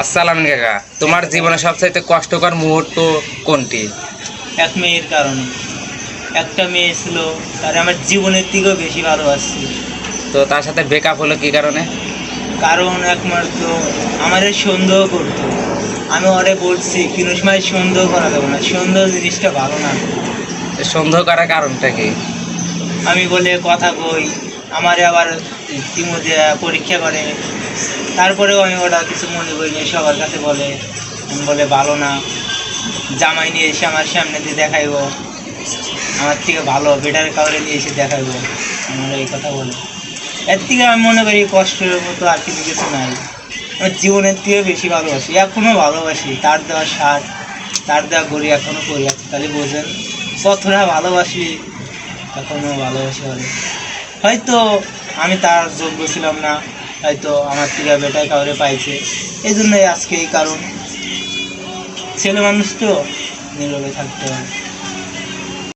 আসসালাম কাকা, তোমার জীবনে সবচাইতে কষ্টকর মুহূর্ত কোনটি? এক মেয়ের কারণে। একটা মেয়ে ছিল, তার আমার জীবনের থেকেও বেশি ভালোবাসছি। তো তার সাথে ব্রেকআপ হলো কি কারণে? কারণ একমাত্র আমাদের সন্দেহ করতো। আমি ওরে বলছি কোনো সময় সন্দেহ করা যাবে না, সন্দেহ জিনিসটা ভালো না। সন্দেহ করার কারণটা কি? আমি বলে কথা কই, আমারে আবার ইতিমধ্যে পরীক্ষা করে, তারপরেও আমি ওটা কিছু মনে করি না, সবার কাছে বলে। আমি বলে ভালো না, জামাই নিয়ে এসে আমার সামনে দিয়ে দেখাইবো, আমার থেকে ভালো বেটার কাউরে নিয়ে এসে দেখাইবো, আমার এই কথা বলে। এর থেকে আমি মনে করি কষ্টের মতো আর কিছু কিছু নাই। আমার জীবনের থেকে বেশি ভালোবাসি, এখনও ভালোবাসি। তার দেওয়া সার, তার দেওয়া গড়ি এখনও করি আছে, তাহলে বোঝেন কতটা ভালোবাসি। এখনও ভালোবাসি বলে। হয়তো আমি তার যোগ্য ছিলাম না, হয়তো আমার থেকে বেটার কাউরে পাইছে, এই জন্যই আজকে এই কারণ। ছেলে মানুষ তো নীরবে থাকতে হয়।